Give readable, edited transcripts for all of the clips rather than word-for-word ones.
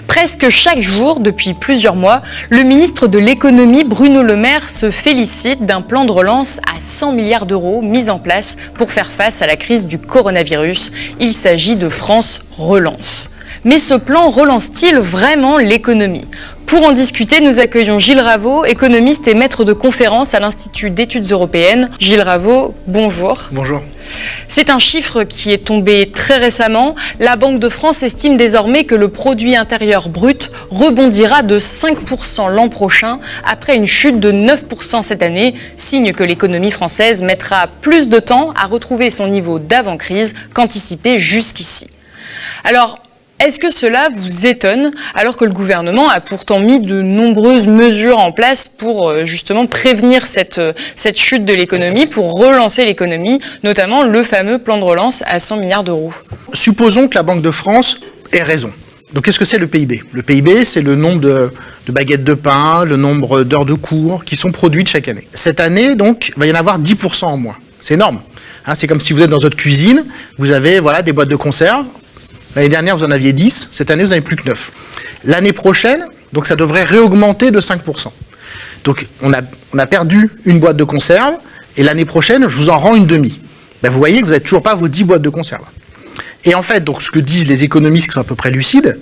Presque chaque jour, depuis plusieurs mois, le ministre de l'économie Bruno Le Maire se félicite d'un plan de relance à 100 milliards d'euros mis en place pour faire face à la crise du coronavirus. Il s'agit de France Relance. Mais ce plan relance-t-il vraiment l'économie ? Pour en discuter, nous accueillons Gilles Raveau, économiste et maître de conférence à l'Institut d'études européennes. Gilles Raveau, bonjour. Bonjour. C'est un chiffre qui est tombé très récemment. La Banque de France estime désormais que le produit intérieur brut rebondira de 5% l'an prochain, après une chute de 9% cette année, signe que l'économie française mettra plus de temps à retrouver son niveau d'avant-crise qu'anticipé jusqu'ici. Alors, est-ce que cela vous étonne, alors que le gouvernement a pourtant mis de nombreuses mesures en place pour justement prévenir cette chute de l'économie, pour relancer l'économie, notamment le fameux plan de relance à 100 milliards d'euros ? Supposons que la Banque de France ait raison. Donc qu'est-ce que c'est le PIB ? Le PIB, c'est le nombre de baguettes de pain, le nombre d'heures de cours qui sont produites chaque année. Cette année, donc, il va y en avoir 10% en moins. C'est énorme. C'est comme si vous êtes dans votre cuisine, vous avez des boîtes de conserve. L'année dernière, vous en aviez 10. Cette année, vous n'en avez plus que 9. L'année prochaine, donc ça devrait réaugmenter de 5%. Donc, on a perdu une boîte de conserve, et l'année prochaine, je vous en rends une demi. Vous voyez que vous n'avez toujours pas vos 10 boîtes de conserve. Et en fait, donc, ce que disent les économistes qui sont à peu près lucides,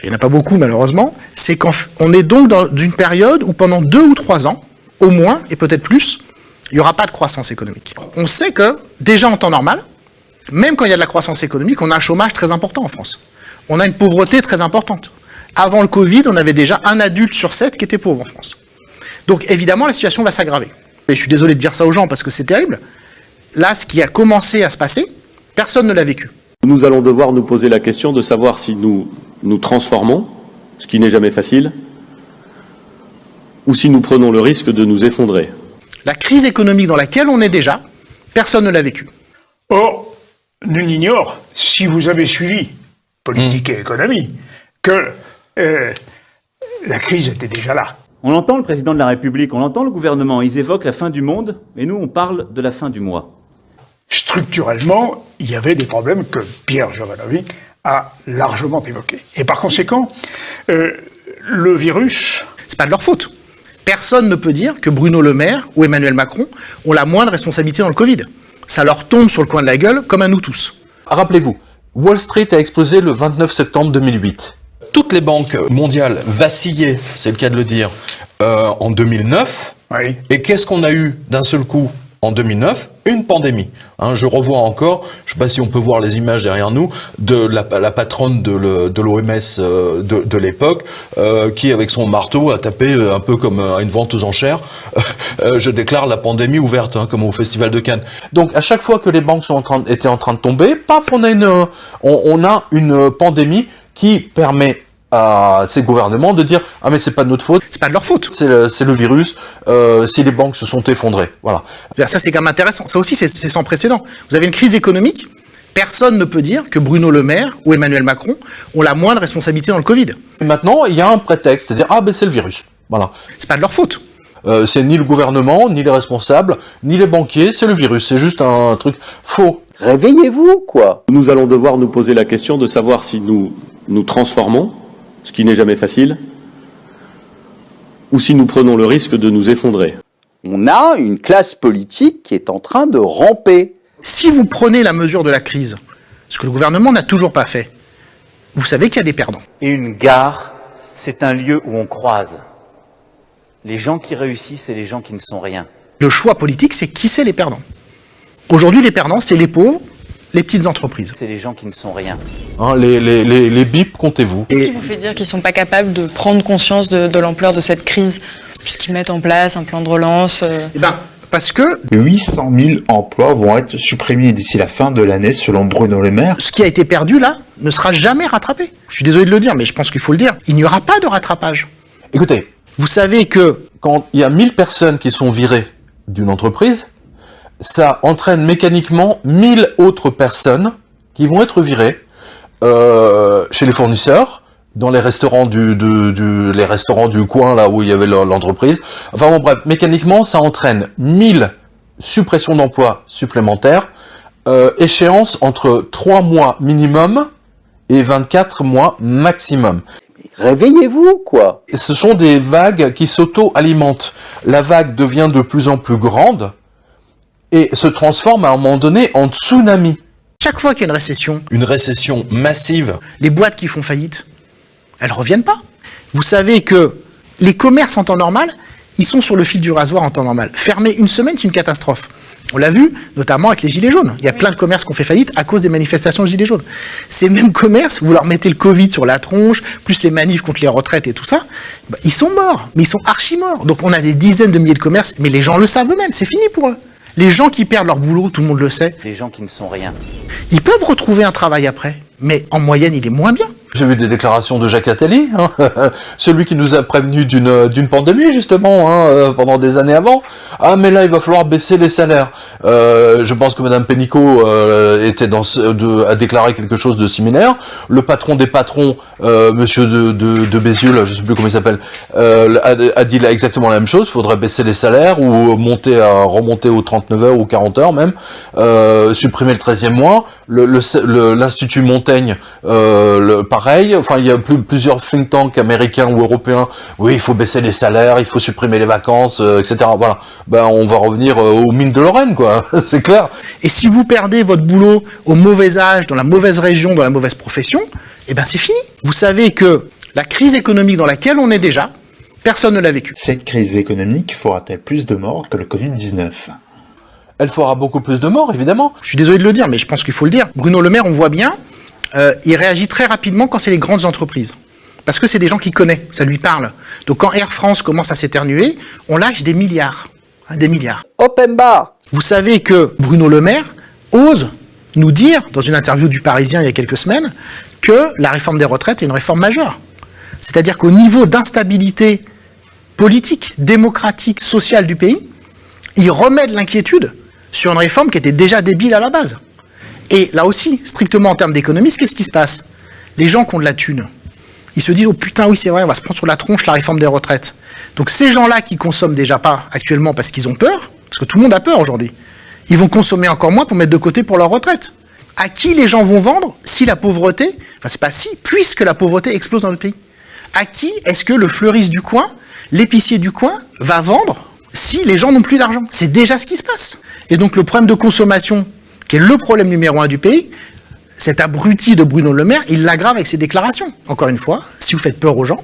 il n'y en a pas beaucoup malheureusement, c'est qu'on est donc dans une période où pendant 2 ou 3 ans, au moins, et peut-être plus, il n'y aura pas de croissance économique. On sait que, déjà en temps normal, même quand il y a de la croissance économique, on a un chômage très important en France. On a une pauvreté très importante. Avant le Covid, on avait déjà 1 adulte sur 7 qui était pauvre en France. Donc évidemment, la situation va s'aggraver. Et je suis désolé de dire ça aux gens parce que c'est terrible. Là, ce qui a commencé à se passer, personne ne l'a vécu. Nous allons devoir nous poser la question de savoir si nous transformons, ce qui n'est jamais facile, ou si nous prenons le risque de nous effondrer. La crise économique dans laquelle on est déjà, personne ne l'a vécu. Or, nul n'ignore, si vous avez suivi politique et économie, que la crise était déjà là. On entend le président de la République, on entend le gouvernement, ils évoquent la fin du monde, et nous on parle de la fin du mois. Structurellement, il y avait des problèmes que Pierre Jovanovic a largement évoqués. Et par conséquent, le virus... C'est pas de leur faute. Personne ne peut dire que Bruno Le Maire ou Emmanuel Macron ont la moindre responsabilité dans le Covid. Ça leur tombe sur le coin de la gueule, comme à nous tous. Rappelez-vous, Wall Street a explosé le 29 septembre 2008. Toutes les banques mondiales vacillées, c'est le cas de le dire, en 2009. Oui. Et qu'est-ce qu'on a eu d'un seul coup en 2009 ? Une pandémie. Je revois encore, je ne sais pas si on peut voir les images derrière nous, de la patronne de l'OMS de l'époque, qui avec son marteau a tapé un peu comme à une vente aux enchères. Je déclare la pandémie ouverte, comme au Festival de Cannes. Donc à chaque fois que les banques étaient en train de tomber, paf, on a une pandémie qui permet à ces gouvernements de dire « Ah mais c'est pas de notre faute, c'est pas de leur faute. C'est le virus, si les banques se sont effondrées. » Voilà. Ça c'est quand même intéressant, ça aussi c'est sans précédent. Vous avez une crise économique, personne ne peut dire que Bruno Le Maire ou Emmanuel Macron ont la moindre responsabilité dans le Covid. Et maintenant, il y a un prétexte, c'est-à-dire « Ah ben c'est le virus. » Voilà. C'est pas de leur faute. C'est ni le gouvernement, ni les responsables, ni les banquiers, c'est le virus, c'est juste un truc faux. Réveillez-vous, quoi. Nous allons devoir nous poser la question de savoir si nous transformons, ce qui n'est jamais facile, ou si nous prenons le risque de nous effondrer. On a une classe politique qui est en train de ramper. Si vous prenez la mesure de la crise, ce que le gouvernement n'a toujours pas fait, vous savez qu'il y a des perdants. Et une gare, c'est un lieu où on croise les gens qui réussissent et les gens qui ne sont rien. Le choix politique, c'est qui c'est les perdants. Aujourd'hui, les perdants, c'est les pauvres, les petites entreprises. C'est les gens qui ne sont rien. Les bips, comptez-vous. Qu'est-ce qui vous fait dire qu'ils ne sont pas capables de prendre conscience de l'ampleur de cette crise, puisqu'ils mettent en place un plan de relance Parce que 800 000 emplois vont être supprimés d'ici la fin de l'année, selon Bruno Le Maire. Ce qui a été perdu, là, ne sera jamais rattrapé. Je suis désolé de le dire, mais je pense qu'il faut le dire. Il n'y aura pas de rattrapage. Écoutez, vous savez que quand il y a 1000 personnes qui sont virées d'une entreprise, ça entraîne mécaniquement 1000 autres personnes qui vont être virées chez les fournisseurs, dans les restaurants les restaurants du coin là où il y avait l'entreprise. Enfin bon bref, mécaniquement ça entraîne 1000 suppressions d'emplois supplémentaires, échéance entre 3 mois minimum et 24 mois maximum. Réveillez-vous, quoi. Et ce sont des vagues qui s'auto-alimentent. La vague devient de plus en plus grande et se transforme à un moment donné en tsunami. Chaque fois qu'il y a une récession massive, les boîtes qui font faillite, elles reviennent pas. Vous savez que les commerces en temps normal, ils sont sur le fil du rasoir en temps normal. Fermer une semaine, c'est une catastrophe. On l'a vu, notamment avec les gilets jaunes. Il y a plein de commerces qui ont fait faillite à cause des manifestations de gilets jaunes. Ces mêmes commerces, vous leur mettez le Covid sur la tronche, plus les manifs contre les retraites et tout ça, ils sont morts, mais ils sont archi morts. Donc on a des dizaines de milliers de commerces, mais les gens le savent eux-mêmes, c'est fini pour eux. Les gens qui perdent leur boulot, tout le monde le sait. Les gens qui ne sont rien. Ils peuvent retrouver un travail après, mais en moyenne, il est moins bien. J'ai vu des déclarations de Jacques Attali, celui qui nous a prévenu d'une pandémie justement pendant des années avant. Ah mais là il va falloir baisser les salaires. Je pense que Madame Pénicaud a déclaré quelque chose de similaire. Le patron des patrons, Monsieur de Bézieux, là, je sais plus comment il s'appelle, a dit là exactement la même chose. Il faudrait baisser les salaires ou remonter aux 39 heures ou 40 heures même, supprimer le 13e mois. L'Institut Montaigne, pareil, enfin il y a plusieurs think tanks américains ou européens, oui il faut baisser les salaires, il faut supprimer les vacances, etc. Voilà, ben on va revenir aux mines de Lorraine quoi, c'est clair. Et si vous perdez votre boulot au mauvais âge, dans la mauvaise région, dans la mauvaise profession, eh ben c'est fini. Vous savez que la crise économique dans laquelle on est déjà, personne ne l'a vécue. Cette crise économique fera-t-elle plus de morts que le Covid-19 ? Elle fera beaucoup plus de morts, évidemment. Je suis désolé de le dire, mais je pense qu'il faut le dire. Bruno Le Maire, on voit bien, il réagit très rapidement quand c'est les grandes entreprises. Parce que c'est des gens qu'il connaît, ça lui parle. Donc quand Air France commence à s'éternuer, on lâche des milliards. Des milliards. Open bar. Vous savez que Bruno Le Maire ose nous dire, dans une interview du Parisien il y a quelques semaines, que la réforme des retraites est une réforme majeure. C'est-à-dire qu'au niveau d'instabilité politique, démocratique, sociale du pays, il remet de l'inquiétude sur une réforme qui était déjà débile à la base. Et là aussi, strictement en termes d'économie, qu'est-ce qui se passe? Les gens qui ont de la thune, ils se disent « Oh putain, oui, c'est vrai, on va se prendre sur la tronche la réforme des retraites ». Donc ces gens-là qui consomment déjà pas actuellement parce qu'ils ont peur, parce que tout le monde a peur aujourd'hui, ils vont consommer encore moins pour mettre de côté pour leur retraite. À qui les gens vont vendre si la pauvreté, enfin c'est pas si, puisque la pauvreté explose dans le pays? À qui est-ce que le fleuriste du coin, l'épicier du coin, va vendre si les gens n'ont plus d'argent? C'est déjà ce qui se passe. Et donc le problème de consommation, qui est le problème numéro 1 du pays, cet abruti de Bruno Le Maire, il l'aggrave avec ses déclarations. Encore une fois, si vous faites peur aux gens,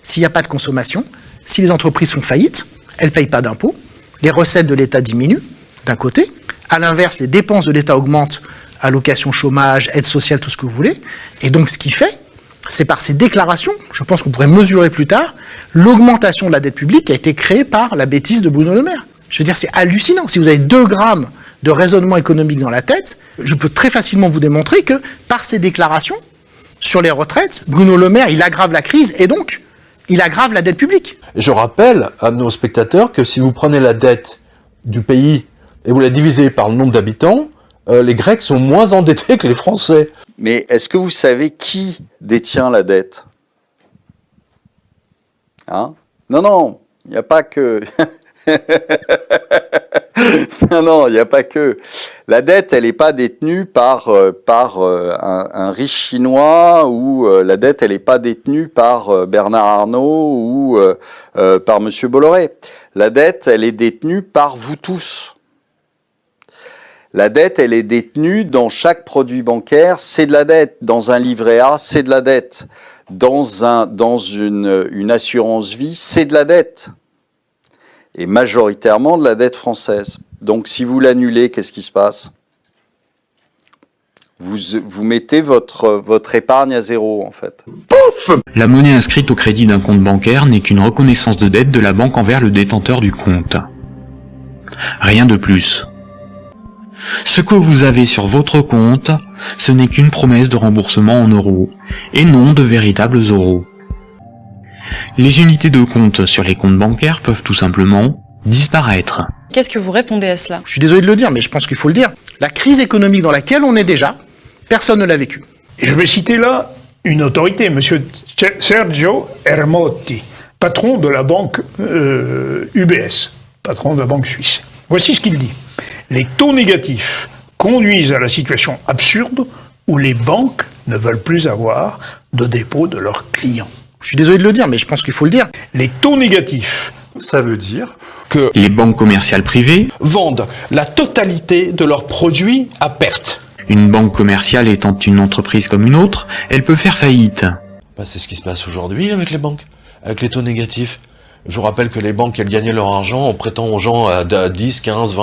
s'il n'y a pas de consommation, si les entreprises font faillite, elles ne payent pas d'impôts, les recettes de l'État diminuent, d'un côté. À l'inverse, les dépenses de l'État augmentent, allocations chômage, aide sociale, tout ce que vous voulez. Et donc ce qu'il fait, c'est par ces déclarations, je pense qu'on pourrait mesurer plus tard, l'augmentation de la dette publique qui a été créée par la bêtise de Bruno Le Maire. Je veux dire, c'est hallucinant. Si vous avez 2 grammes de raisonnement économique dans la tête, je peux très facilement vous démontrer que par ces déclarations sur les retraites, Bruno Le Maire, il aggrave la crise et donc il aggrave la dette publique. Je rappelle à nos spectateurs que si vous prenez la dette du pays et vous la divisez par le nombre d'habitants, les Grecs sont moins endettés que les Français. Mais est-ce que vous savez qui détient la dette? Hein? Non, il n'y a pas que... Non, il n'y a pas que. La dette, elle n'est pas détenue par un riche chinois ou la dette, elle n'est pas détenue par Bernard Arnault ou par Monsieur Bolloré. La dette, elle est détenue par vous tous. La dette, elle est détenue dans chaque produit bancaire, c'est de la dette. Dans un livret A, c'est de la dette. Dans une assurance vie, c'est de la dette. Et majoritairement de la dette française. Donc si vous l'annulez, qu'est-ce qui se passe? Vous mettez votre épargne à zéro, en fait. Pouf! La monnaie inscrite au crédit d'un compte bancaire n'est qu'une reconnaissance de dette de la banque envers le détenteur du compte. Rien de plus. Ce que vous avez sur votre compte, ce n'est qu'une promesse de remboursement en euros, et non de véritables euros. Les unités de compte sur les comptes bancaires peuvent tout simplement disparaître. Qu'est-ce que vous répondez à cela? Je suis désolé de le dire, mais je pense qu'il faut le dire. La crise économique dans laquelle on est déjà, personne ne l'a vécue. Et je vais citer là une autorité, M. Sergio Ermotti, patron de la banque UBS, patron de la banque suisse. Voici ce qu'il dit. Les taux négatifs conduisent à la situation absurde où les banques ne veulent plus avoir de dépôt de leurs clients. Je suis désolé de le dire, mais je pense qu'il faut le dire. Les taux négatifs, Ça veut dire Que Les banques commerciales privées, vendent la totalité de leurs produits à perte. une banque commerciale étant une entreprise comme une autre, elle peut faire faillite. Bah, c'est ce qui se passe aujourd'hui avec les banques, avec les taux négatifs. Je vous rappelle que les banques, elles gagnaient leur argent en prêtant aux gens à 10, 15,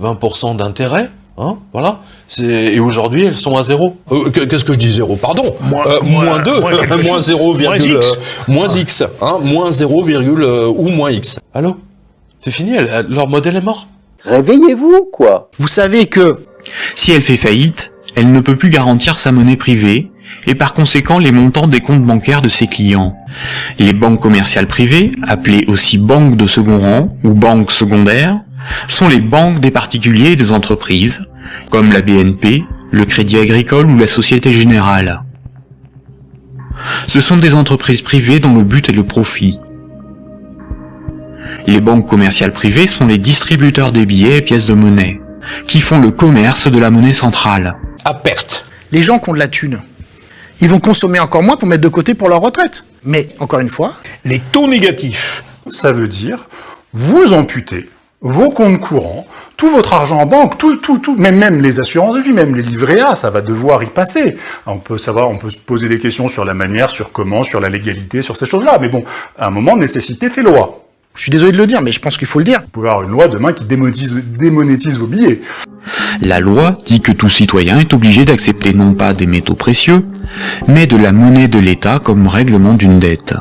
20% d'intérêt. Hein, voilà. Et aujourd'hui, elles sont à 0. Qu'est-ce que je dis 0? Pardon. Moins 2, moins 0, moins X. Hein, moins 0, ou moins X. Allô? C'est fini, leur modèle est mort. Réveillez-vous, quoi. Vous savez que Si elle fait faillite, elle ne peut plus garantir sa monnaie privée, et par conséquent les montants des comptes bancaires de ses clients. Les banques commerciales privées, appelées aussi banques de second rang ou banques secondaires, sont les banques des particuliers et des entreprises, comme la BNP, le Crédit Agricole ou la Société Générale. Ce sont des entreprises privées dont le but est le profit. Les banques commerciales privées sont les distributeurs des billets et pièces de monnaie, qui font le commerce de la monnaie centrale. À perte. les gens qui ont de la thune, ils vont consommer encore moins pour mettre de côté pour leur retraite. Mais, encore une fois... Les taux négatifs. Ça veut dire, vous amputez vos comptes courants, tout votre argent en banque, tout, même les assurances de vie, même les livrets A, ça va devoir y passer. On peut se poser des questions sur la manière, sur comment, sur la légalité, sur ces choses-là. Mais bon, à un moment, nécessité fait loi. Je suis désolé de le dire, mais je pense qu'il faut le dire. Vous pouvez avoir une loi demain qui démonétise vos billets. La loi dit que tout citoyen est obligé d'accepter non pas des métaux précieux, mais de la monnaie de l'État comme règlement d'une dette.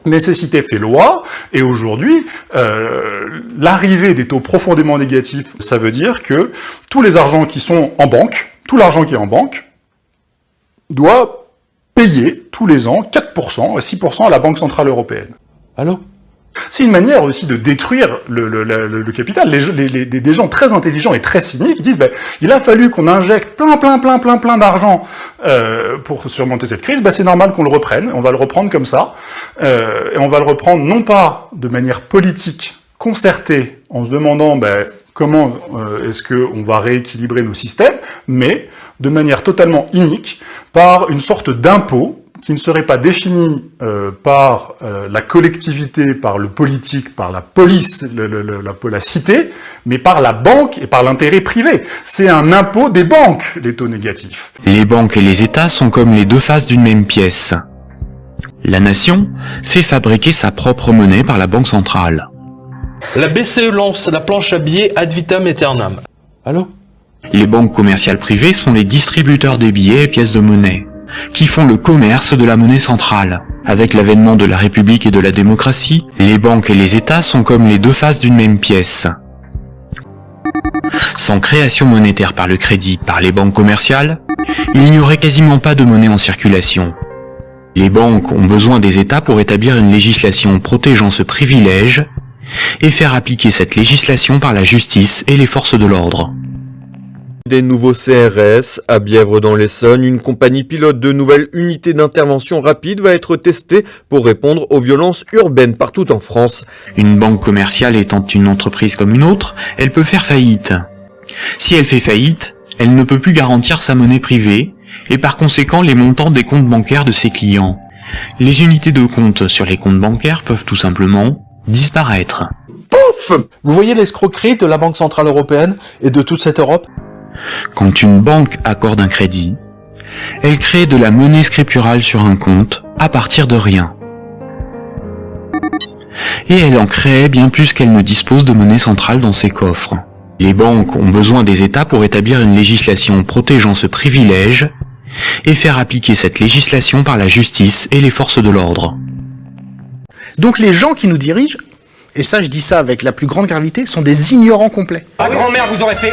Nécessité fait loi, et aujourd'hui, l'arrivée des taux profondément négatifs, ça veut dire que tous les argents qui sont en banque, tout l'argent qui est en banque, doit payer tous les ans 4%, 6% à la Banque Centrale Européenne. Allô ? C'est une manière aussi de détruire le capital. Des gens très intelligents et très cyniques disent il a fallu qu'on injecte plein d'argent pour surmonter cette crise, c'est normal qu'on le reprenne, on va le reprendre comme ça, et on va le reprendre non pas de manière politique, concertée, en se demandant comment est-ce qu'on va rééquilibrer nos systèmes, mais de manière totalement inique, par une sorte d'impôt qui ne serait pas défini par la collectivité, par le politique, par la police, la cité, mais par la banque et par l'intérêt privé. C'est un impôt des banques, les taux négatifs. Les banques et les États sont comme les deux faces d'une même pièce. La nation fait fabriquer sa propre monnaie par la Banque centrale. La BCE lance la planche à billets ad vitam aeternam. Allô ? Les banques commerciales privées sont les distributeurs des billets et pièces de monnaie, qui font le commerce de la monnaie centrale. Avec l'avènement de la République et de la démocratie, les banques et les États sont comme les deux faces d'une même pièce. Sans création monétaire par le crédit par les banques commerciales, il n'y aurait quasiment pas de monnaie en circulation. Les banques ont besoin des États pour établir une législation protégeant ce privilège et faire appliquer cette législation par la justice et les forces de l'ordre. Des nouveaux CRS, à Bièvre dans l'Essonne, une compagnie pilote de nouvelles unités d'intervention rapide va être testée pour répondre aux violences urbaines partout en France. Une banque commerciale étant une entreprise comme une autre, elle peut faire faillite. Si elle fait faillite, elle ne peut plus garantir sa monnaie privée, et par conséquent les montants des comptes bancaires de ses clients. Les unités de compte sur les comptes bancaires peuvent tout simplement disparaître. Pouf ! Vous voyez l'escroquerie de la Banque Centrale Européenne et de toute cette Europe ? Quand une banque accorde un crédit, elle crée de la monnaie scripturale sur un compte à partir de rien. Et elle en crée bien plus qu'elle ne dispose de monnaie centrale dans ses coffres. Les banques ont besoin des États pour établir une législation protégeant ce privilège et faire appliquer cette législation par la justice et les forces de l'ordre. Donc les gens qui nous dirigent, et ça je dis ça avec la plus grande gravité, sont des ignorants complets. Ma grand-mère vous aurait fait...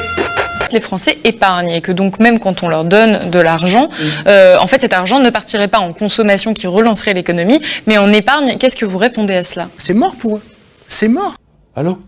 Les Français épargnent et que donc même quand on leur donne de l'argent, en fait cet argent ne partirait pas en consommation qui relancerait l'économie, mais en épargne. Qu'est-ce que vous répondez à cela ? C'est mort pour eux. C'est mort. Allô ?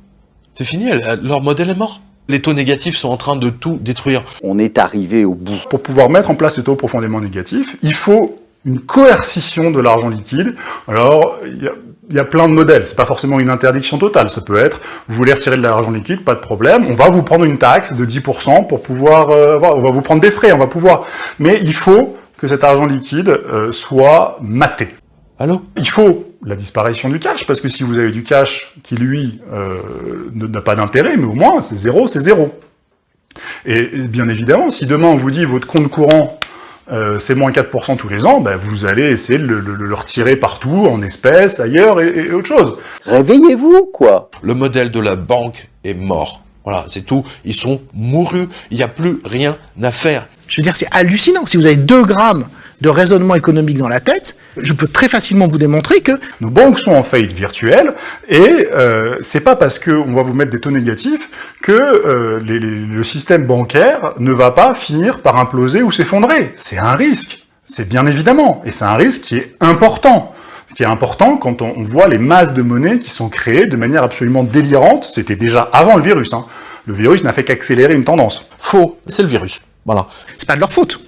C'est fini, leur modèle est mort. Les taux négatifs sont en train de tout détruire. On est arrivé au bout. Pour pouvoir mettre en place ces taux profondément négatifs, il faut une coercition de l'argent liquide. Alors, il y a plein de modèles. C'est pas forcément une interdiction totale. Ça peut être, vous voulez retirer de l'argent liquide, pas de problème. On va vous prendre une taxe de 10% pour pouvoir, on va vous prendre des frais, on va pouvoir. Mais il faut que cet argent liquide soit maté. Allô? Il faut la disparition du cash, parce que si vous avez du cash qui, lui, n'a pas d'intérêt, mais au moins, c'est zéro, c'est zéro. Et bien évidemment, si demain on vous dit votre compte courant, c'est moins 4% tous les ans, ben, vous allez essayer de le retirer partout, en espèces, ailleurs, et autre chose. Réveillez-vous, quoi. Le modèle de la banque est mort. Voilà, c'est tout. Ils sont mourus. Il n'y a plus rien à faire. Je veux dire, c'est hallucinant. Si vous avez 2 grammes de raisonnement économique dans la tête, je peux très facilement vous démontrer que nos banques sont en faillite virtuelle, et c'est pas parce que on va vous mettre des taux négatifs que le système bancaire ne va pas finir par imploser ou s'effondrer. C'est un risque, c'est bien évidemment, et c'est un risque qui est important. Ce qui est important quand on voit les masses de monnaie qui sont créées de manière absolument délirante. C'était déjà avant le virus. Hein. Le virus n'a fait qu'accélérer une tendance. Faux, c'est le virus. Voilà. C'est pas de leur faute.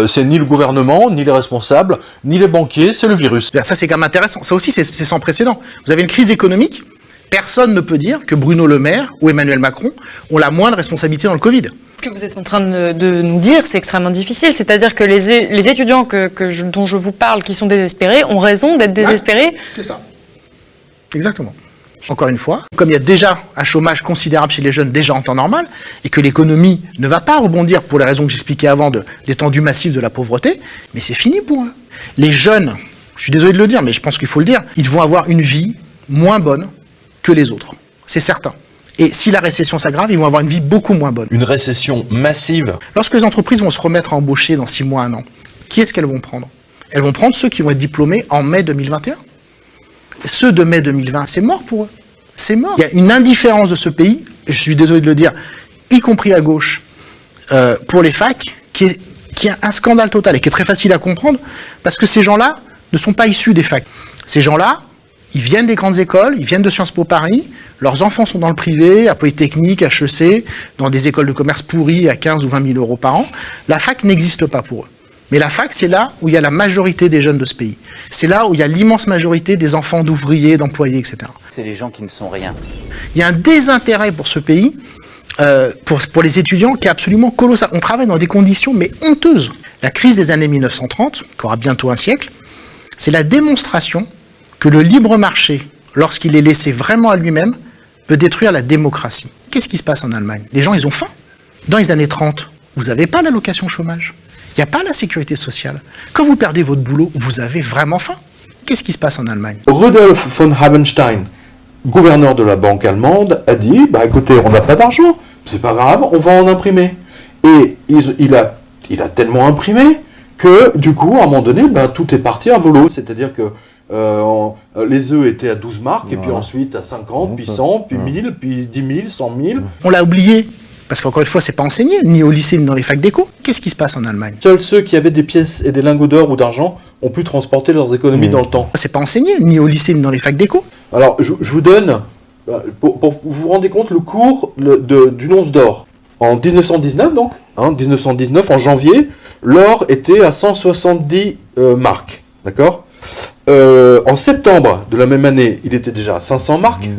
C'est ni le gouvernement, ni les responsables, ni les banquiers, c'est le virus. Ça, c'est quand même intéressant. Ça aussi, c'est sans précédent. Vous avez une crise économique, personne ne peut dire que Bruno Le Maire ou Emmanuel Macron ont la moindre responsabilité dans le Covid. Ce que vous êtes en train de nous dire, c'est extrêmement difficile. C'est-à-dire que les étudiants dont je vous parle, qui sont désespérés, ont raison d'être désespérés. Ouais, c'est ça. Exactement. Encore une fois, comme il y a déjà un chômage considérable chez les jeunes déjà en temps normal, et que l'économie ne va pas rebondir pour les raisons que j'expliquais avant de l'étendue massive de la pauvreté, mais c'est fini pour eux. Les jeunes, je suis désolé de le dire, mais je pense qu'il faut le dire, ils vont avoir une vie moins bonne que les autres. C'est certain. Et si la récession s'aggrave, ils vont avoir une vie beaucoup moins bonne. Une récession massive. Lorsque les entreprises vont se remettre à embaucher dans 6 mois, 1 an, qui est-ce qu'elles vont prendre? Elles vont prendre ceux qui vont être diplômés en mai 2021. Ceux de mai 2020, c'est mort pour eux. C'est mort. Il y a une indifférence de ce pays, je suis désolé de le dire, y compris à gauche, pour les facs, qui est un scandale total et qui est très facile à comprendre, parce que ces gens-là ne sont pas issus des facs. Ces gens-là, ils viennent des grandes écoles, ils viennent de Sciences Po Paris, leurs enfants sont dans le privé, à Polytechnique, HEC, dans des écoles de commerce pourries à 15 ou 20 000 euros par an. La fac n'existe pas pour eux. Mais la fac, c'est là où il y a la majorité des jeunes de ce pays. C'est là où il y a l'immense majorité des enfants d'ouvriers, d'employés, etc. C'est les gens qui ne sont rien. Il y a un désintérêt pour ce pays, pour les étudiants, qui est absolument colossal. On travaille dans des conditions, mais honteuses. La crise des années 1930, qui aura bientôt un siècle, c'est la démonstration que le libre marché, lorsqu'il est laissé vraiment à lui-même, peut détruire la démocratie. Qu'est-ce qui se passe en Allemagne? Les gens, ils ont faim. Dans les années 30, vous n'avez pas l'allocation chômage. Il n'y a pas la sécurité sociale. Quand vous perdez votre boulot, vous avez vraiment faim. Qu'est-ce qui se passe en Allemagne? Rudolf von Havenstein, gouverneur de la banque allemande, a dit, bah écoutez, on n'a pas d'argent, c'est pas grave, on va en imprimer. Et il a tellement imprimé que, du coup, à un moment donné, bah, tout est parti à volo. C'est-à-dire que les œufs étaient à 12 marks, et puis ensuite à 50, puis 100, puis 1000, puis 10 000, 100 000. On l'a oublié. Parce qu'encore une fois, c'est pas enseigné, ni au lycée, ni dans les facs d'éco. Qu'est-ce qui se passe en Allemagne? Seuls ceux qui avaient des pièces et des lingots d'or ou d'argent ont pu transporter leurs économies dans le temps. C'est pas enseigné, ni au lycée, ni dans les facs d'éco. Alors, je vous donne, pour vous rendez compte, le cours d'une once d'or. En 1919, donc, 1919, en janvier, l'or était à 170 marks, d'accord? En septembre de la même année, il était déjà à 500 marks.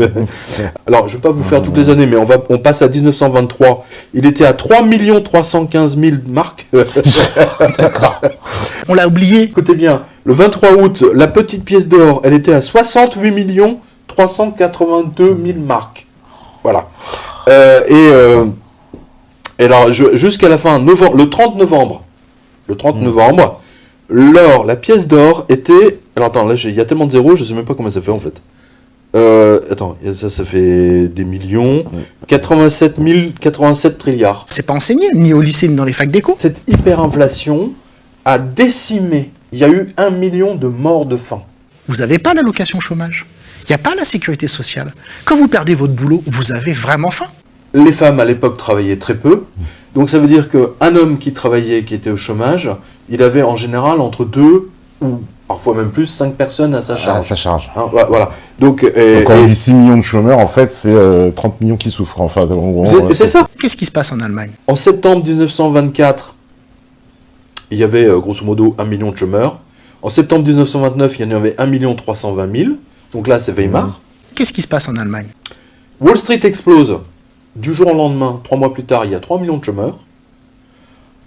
Alors, je ne vais pas vous faire toutes les années, mais on passe à 1923. Il était à 3 315 000 marks. On l'a oublié. Écoutez bien, le 23 août, la petite pièce d'or, elle était à 68 382 000 marks. Voilà. Et alors, jusqu'à la fin, le 30 novembre, l'or, la pièce d'or était... Alors attends, là il y a tellement de zéros, je sais même pas comment ça fait en fait. Attends, ça fait des millions. 87 trilliards. C'est pas enseigné, ni au lycée, ni dans les facs d'éco. Cette hyperinflation a décimé. Il y a eu 1 million de morts de faim. Vous n'avez pas l'allocation chômage. Il n'y a pas la sécurité sociale. Quand vous perdez votre boulot, vous avez vraiment faim. Les femmes à l'époque travaillaient très peu. Donc ça veut dire qu'un homme qui travaillait, qui était au chômage, il avait en général entre 2 ou parfois même plus 5 personnes à sa charge. Voilà. Donc quand on dit 6 millions de chômeurs, en fait, c'est 30 millions qui souffrent. Enfin, c'est ça. Qu'est-ce qui se passe en Allemagne? En septembre 1924, il y avait grosso modo 1 million de chômeurs. En septembre 1929, il y en avait 1 320 000. Donc là, c'est Weimar. Qu'est-ce qui se passe en Allemagne? Wall Street explose. Du jour au lendemain, 3 mois plus tard, il y a 3 millions de chômeurs.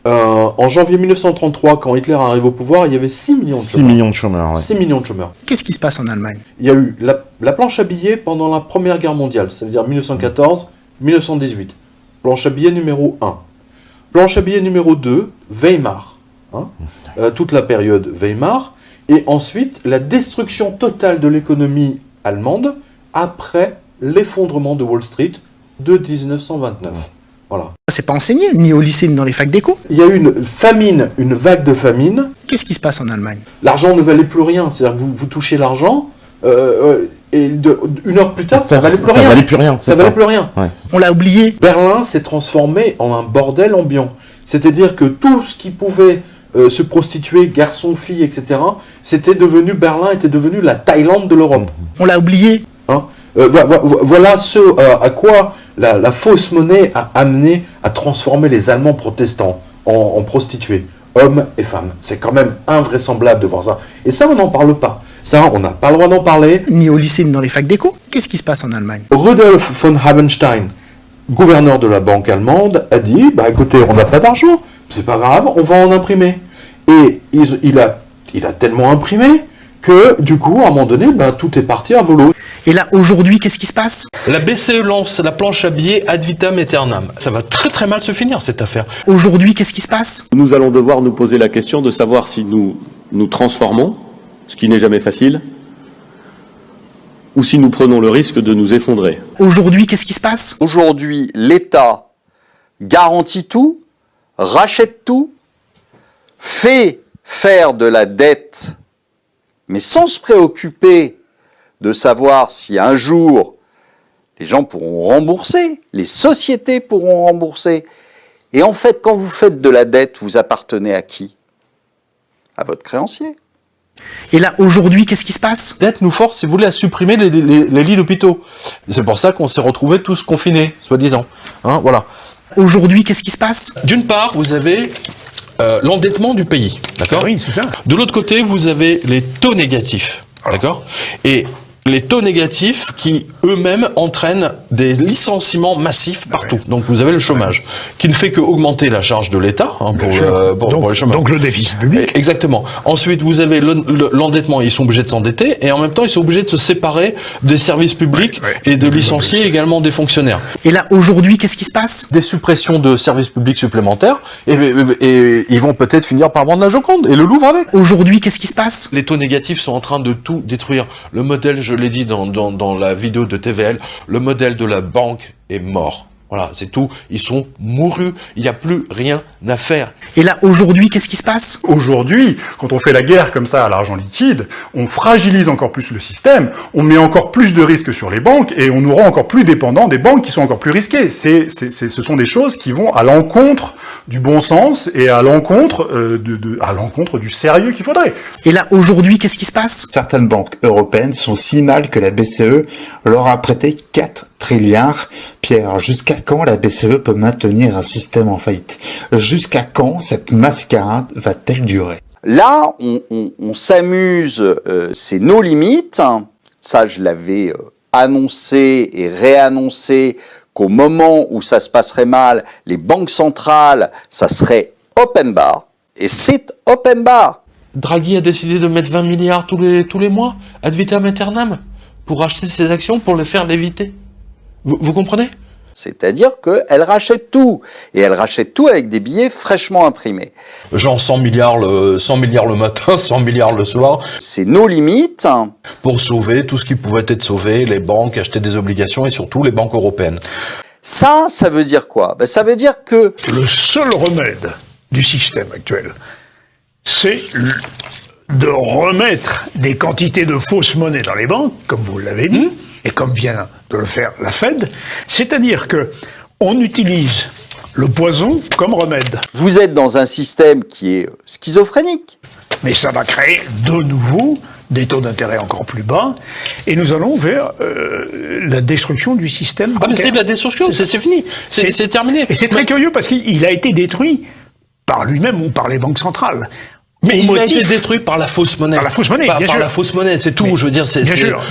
En janvier 1933, quand Hitler arrive au pouvoir, il y avait 6 millions de 6 chômeurs. millions de chômeurs, ouais. 6 millions de chômeurs. Qu'est-ce qui se passe en Allemagne? Il y a eu la planche à billets pendant la Première Guerre mondiale, c'est-à-dire 1914-1918. Planche à billets numéro 1. Planche à billets numéro 2, Weimar. Toute la période Weimar. Et ensuite, la destruction totale de l'économie allemande après l'effondrement de Wall Street de 1929. Voilà. C'est pas enseigné, ni au lycée, ni dans les facs d'éco. Il y a eu une vague de famine. Qu'est-ce qui se passe en Allemagne? L'argent ne valait plus rien. C'est-à-dire que vous touchez l'argent, et une heure plus tard, ça valait plus rien. Ça valait plus rien. Ça valait plus rien. Ouais. On l'a oublié. Berlin s'est transformé en un bordel ambiant. C'est-à-dire que tout ce qui pouvait se prostituer, garçons, filles, etc., Berlin était devenu la Thaïlande de l'Europe. On l'a oublié. Voilà ce à quoi la fausse monnaie a amené à transformer les Allemands protestants en prostituées, hommes et femmes. C'est quand même invraisemblable de voir ça. Et ça, on n'en parle pas. Ça, on n'a pas le droit d'en parler. Ni au lycée, ni dans les facs d'éco. Qu'est-ce qui se passe en Allemagne? Rudolf von Havenstein, gouverneur de la banque allemande, a dit, écoutez, on n'a pas d'argent, c'est pas grave, on va en imprimer. Et il a tellement imprimé que, du coup, à un moment donné, tout est parti à volo. Et là, aujourd'hui, qu'est-ce qui se passe? La BCE lance la planche à billets ad vitam aeternam. Ça va très très mal se finir, cette affaire. Aujourd'hui, qu'est-ce qui se passe? Nous allons devoir nous poser la question de savoir si nous transformons, ce qui n'est jamais facile, ou si nous prenons le risque de nous effondrer. Aujourd'hui, qu'est-ce qui se passe? Aujourd'hui, l'État garantit tout, rachète tout, fait faire de la dette, mais sans se préoccuper de savoir si un jour les gens pourront rembourser, les sociétés pourront rembourser. Et en fait, quand vous faites de la dette, vous appartenez à qui? À votre créancier. Et là, aujourd'hui, qu'est-ce qui se passe? La dette nous force, si vous voulez, à supprimer les lits d'hôpitaux. C'est pour ça qu'on s'est retrouvés tous confinés, soi-disant. Voilà. Aujourd'hui, qu'est-ce qui se passe? D'une part, vous avez l'endettement du pays, d'accord? Oui, c'est ça. De l'autre côté, vous avez les taux négatifs, d'accord? Et les taux négatifs qui eux-mêmes entraînent des licenciements massifs partout. Donc vous avez le chômage, qui ne fait qu'augmenter la charge de l'État pour les chômeurs. Donc le déficit public. Exactement. Ensuite, vous avez l'endettement, ils sont obligés de s'endetter, et en même temps, ils sont obligés de se séparer des services publics et de licencier également des fonctionnaires. Et là, aujourd'hui, qu'est-ce qui se passe? Des suppressions de services publics supplémentaires, et ils vont peut-être finir par vendre la Joconde, et le Louvre avec. Aujourd'hui, qu'est-ce qui se passe? Les taux négatifs sont en train de tout détruire. Le modèle, je l'ai dit dans la vidéo de TVL, le modèle de la banque est mort. Voilà, c'est tout. Ils sont mourus. Il n'y a plus rien à faire. Et là, aujourd'hui, qu'est-ce qui se passe? Aujourd'hui, quand on fait la guerre comme ça à l'argent liquide, on fragilise encore plus le système, on met encore plus de risques sur les banques et on nous rend encore plus dépendants des banques qui sont encore plus risquées. Ce sont des choses qui vont à l'encontre du bon sens et à l'encontre du sérieux qu'il faudrait. Et là, aujourd'hui, qu'est-ce qui se passe? Certaines banques européennes sont si mal que la BCE leur a prêté 4 trilliards. Pierre, jusqu'à quand la BCE peut maintenir un système en faillite? Jusqu'à quand cette mascarade va-t-elle durer? Là, on s'amuse, c'est nos limites. Ça, je l'avais annoncé et réannoncé qu'au moment où ça se passerait mal, les banques centrales, ça serait open bar. Et c'est open bar. Draghi a décidé de mettre 20 milliards tous les mois, ad vitam aeternam, pour acheter ses actions, pour les faire léviter. Vous comprenez? C'est-à-dire qu'elle rachète tout. Et elle rachète tout avec des billets fraîchement imprimés. Genre 100 milliards le matin, 100 milliards le soir. C'est nos limites. Pour sauver tout ce qui pouvait être sauvé, les banques, acheter des obligations et surtout les banques européennes. Ça veut dire quoi? Ça veut dire que... Le seul remède du système actuel, c'est de remettre des quantités de fausses monnaies dans les banques, comme vous l'avez dit, et comme vient de le faire la Fed, c'est-à-dire que on utilise le poison comme remède. Vous êtes dans un système qui est schizophrénique. Mais ça va créer de nouveau des taux d'intérêt encore plus bas, et nous allons vers la destruction du système bancaire. Ah mais c'est de la destruction, c'est fini, c'est terminé. Et c'est très curieux parce qu'il a été détruit par lui-même ou par les banques centrales. Mais il a motif. été détruit par la fausse monnaie. Par la fausse monnaie, bien par sûr. la fausse monnaie, c'est tout. Mais, je veux dire,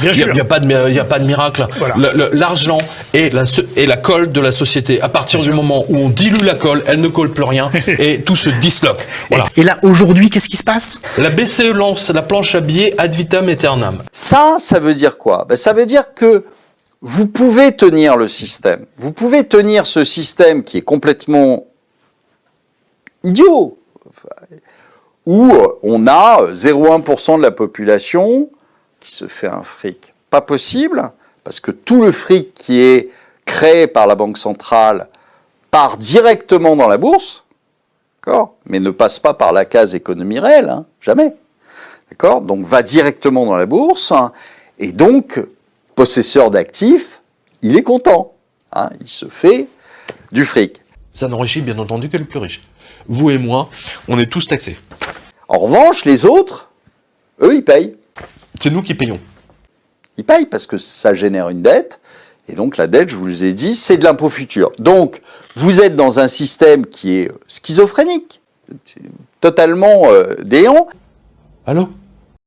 bien sûr. Il n'y a pas de miracle. Voilà. L'argent est la colle de la société. À partir du moment où on dilue la colle, elle ne colle plus rien et tout se disloque. Voilà. Et là, aujourd'hui, qu'est-ce qui se passe? La BCE lance la planche à billets ad vitam aeternam. Ça veut dire quoi? Ben, ça veut dire que vous pouvez tenir le système. Vous pouvez tenir ce système qui est complètement idiot, où on a 0,1% de la population qui se fait un fric pas possible, parce que tout le fric qui est créé par la Banque centrale part directement dans la bourse, d'accord, mais ne passe pas par la case économie réelle, hein, jamais. D'accord, donc va directement dans la bourse, hein, et donc, possesseur d'actifs, il est content, hein, il se fait du fric. Ça n'enrichit bien entendu que les plus riches. Vous et moi, on est tous taxés. En revanche, les autres, eux, ils payent. C'est nous qui payons. Ils payent parce que ça génère une dette, et donc la dette, je vous ai dit, c'est de l'impôt futur. Donc, vous êtes dans un système qui est schizophrénique, totalement déant. Allô ?